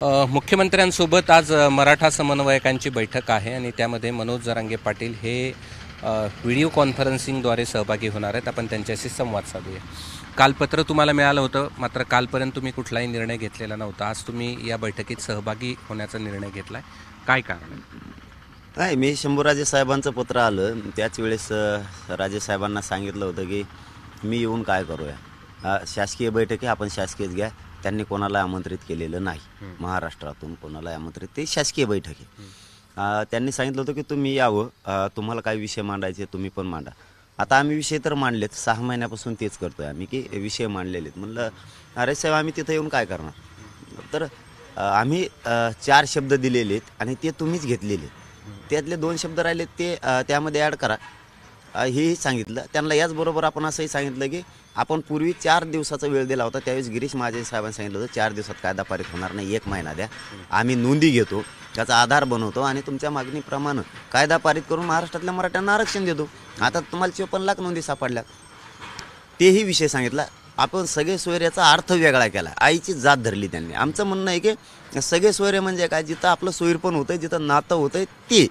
मुख्यमंत्र्यांसोबत आज मराठा समन्वयकांची बैठक आहे आणि त्यामध्ये मनोज जरांगे पाटील हे व्हिडिओ कॉन्फरन्सिंगद्वारे सहभागी होणार आहेत। आपण त्यांच्याशी संवाद साधूया। काल पत्र तुम्हाला मिळालं होतं, मात्र कालपर्यंत तुम्ही कुठलाही निर्णय घेतलेला नव्हता। आज तुम्ही या बैठकीत सहभागी होण्याचा निर्णय घेतलाय, काय कारण आहे? नाही, मी शंभूराजे साहेबांचं पत्र आलं त्याच वेळेस राजे साहेबांना सांगितलं होतं की मी येऊन काय करूया, शासकीय बैठक आहे, आपण शासकीयच घ्या। त्यांनी कोणाला आमंत्रित केलेलं नाही, महाराष्ट्रातून कोणाला आमंत्रित, ते शासकीय बैठक आहे। त्यांनी सांगितलं होतं की तुम्ही यावं, तुम्हाला काय विषय मांडायचे तुम्ही पण मांडा। आता आम्ही विषय तर मांडलेत, 6 महिन्यापासून तेच करतोय आम्ही की विषय मांडलेले आहेत। म्हणलं अरे साहेब आम्ही तिथं येऊन काय करणार, तर आम्ही 4 शब्द दिलेले आहेत आणि ते तुम्हीच घेतलेले, त्यातले 2 शब्द राहिले ते त्यामध्ये ॲड करा, हेही सांगितलं त्यांना। याचबरोबर आपण असंही सांगितलं की आपण पूर्वी 4 दिवसाचा वेळ दिला होता, त्यावेळेस गिरीश महाजन साहेबांनी सांगितलं होतं 4 दिवसात कायदा पारित होणार नाही, 1 महिना द्या, आम्ही नोंदी घेतो, त्याचा आधार बनवतो आणि तुमच्या मागणीप्रमाणे कायदा पारित करून महाराष्ट्रातल्या मराठ्यांना आरक्षण देतो। आता तुम्हाला 54 लाख नोंदी सापडल्या, तेही विषय सांगितला। आपण सगळे सोयऱ्याचा अर्थ वेगळा केला, आईची जात धरली त्यांनी। आमचं म्हणणं आहे की सगळे सोयरे म्हणजे काय, जिथं आपलं सोयीरपण होतंय, जिथं नातं होतंय ते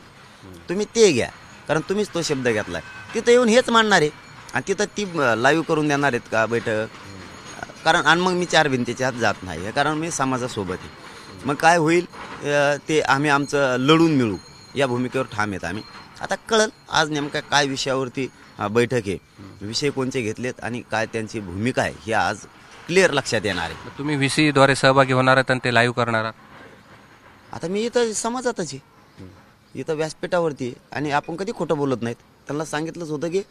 तुम्ही ते घ्या, कारण तुम्हीच तो शब्द घेतला आहे। तिथं येऊन हेच मांडणार आहे आणि तिथं ती लाईव्ह करून देणार आहेत का बैठक, कारण आणि मग मी 4 भिंतीच्या आत जात नाही, कारण मी समाजासोबत आहे। मग काय होईल ते आम्ही आमचं लढून मिळू या भूमिकेवर ठाम आहेत आम्ही। आता कळलं आज नेमका काय विषयावरती बैठक आहे, विषय कोणते घेतलेत आणि काय त्यांची भूमिका आहे हे आज क्लिअर लक्षात येणार आहे। तुम्ही व्हीसीद्वारे सहभागी होणार आहात आणि ते लाईव्ह करणार आहात? आता मी इथं समाजातच आहे, इथं व्यासपीठावरती आहे आणि आपण कधी खोटं बोलत नाहीत। त्यांना सांगितलंच होतं की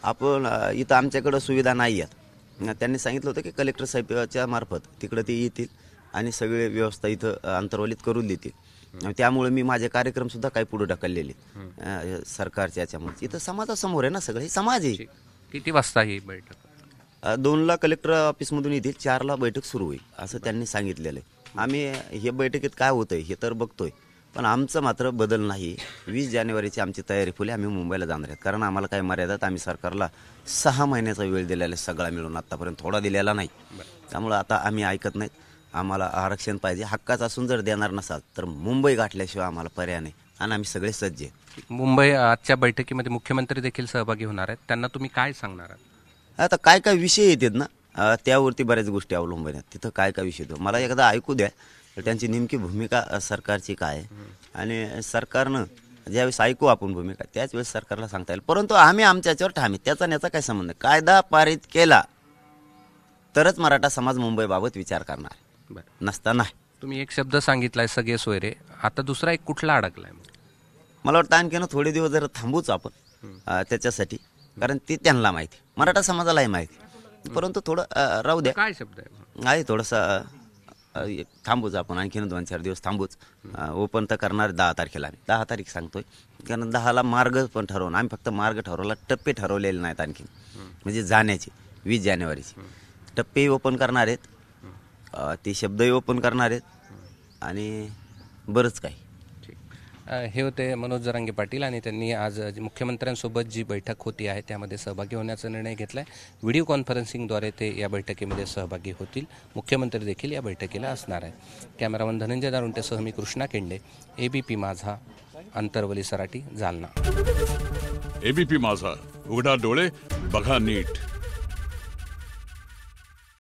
आपण इथं आमच्याकडं सुविधा नाही आहेत, त्यांनी सांगितलं होतं की कलेक्टर साहेबाच्या मार्फत तिकडं ते येतील आणि सगळे व्यवस्था इथं अंतर्वलित करून देतील। त्यामुळे मी माझे कार्यक्रमसुद्धा काही पुढे ढकललेले सरकारच्या याच्यामुळे। इथं समाजासमोर आहे ना, सगळं हे समाज आहे। किती वाजता ही बैठक? 2ला कलेक्टर ऑफिसमधून येतील, 4ला बैठक सुरू होईल असं त्यांनी सांगितलेलं आहे। आम्ही हे बैठकीत काय होतंय हे तर बघतोय, पण आमचं मात्र बदल नाही। 20 जानेवारीची आमची तयारी फुले, आम्ही मुंबईला जाणार आहेत, कारण आम्हाला काय मर्यादात आम्ही सरकारला 6 महिन्याचा वेळ दिलेला आहे, सगळा मिळून आत्तापर्यंत थोडा दिलेला नाही। त्यामुळं आता आम्ही ऐकत नाहीत, आम्हाला आरक्षण पाहिजे, हक्काचं असून जर देणार नसाल तर मुंबई गाठल्याशिवाय आम्हाला पर्याय नाही आणि आम्ही सगळे सज्ज आहे। मुंबई आजच्या बैठकीमध्ये मुख्यमंत्री देखील सहभागी होणार आहेत, त्यांना तुम्ही काय सांगणार आहात? आता काय काय विषय येतात ना, त्यावरती बऱ्याच गोष्टी अवलंबून आहेत। तिथं काय काय विषय येतो मला एकदा ऐकू द्या, त्यांची नेमकी भूमिका सरकारची काय आहे आणि सरकारनं ज्यावेळेस ऐकू आपण भूमिका त्याच वेळेस सरकारला सांगता येईल। परंतु आम्ही आमच्या याच्यावर ठाम आहे, त्याचा याचा काय संबंध, कायदा पारित केला तरच मराठा समाज मुंबईबाबत विचार करणार, नसताना। तुम्ही एक शब्द सांगितलाय सगळे सोयरे, आता दुसरा एक कुठला अडकलाय? मला वाटतं आणखीन थोडे दिवस जरा थांबूच आपण त्याच्यासाठी, कारण ते त्यांना माहिती, मराठा समाजालाही माहिती, परंतु थोडं राहू द्या। काय शब्द आहे थोडंसं थांबूच आपण, आणखीन 2-4 दिवस थांबूच। ओपन तर करणार 10 तारखेला, आम्ही 10 तारीख सांगतोय, कारण 10ला मार्ग पण ठरवून, आम्ही फक्त मार्ग ठरवला, टप्पे ठरवलेले नाहीत आणखीन, म्हणजे जाण्याचे 20 जानेवारीचे टप्पेही ओपन करणार आहेत, ते शब्दही ओपन करणार आहेत आणि बरंच काही। हे होते मनोज जरांगे पाटील आणि त्यांनी आज मुख्यमंत्र्यांसोबत जी बैठक होती आहे त्यामध्ये सहभागी होण्याचा निर्णय घेतला आहे। व्हिडिओ कॉन्फरन्सिंगद्वारे ते या बैठकीमध्ये सहभागी होतील, मुख्यमंत्री देखील या बैठकीला असणार आहे। कॅमेरामन धनंजय दारुंटेसह मी कृष्णा केंडे, एबीपी माझा, अंतरवली सराटी, जालना। एबीपी माझा, उघडा डोळे बघा नीट।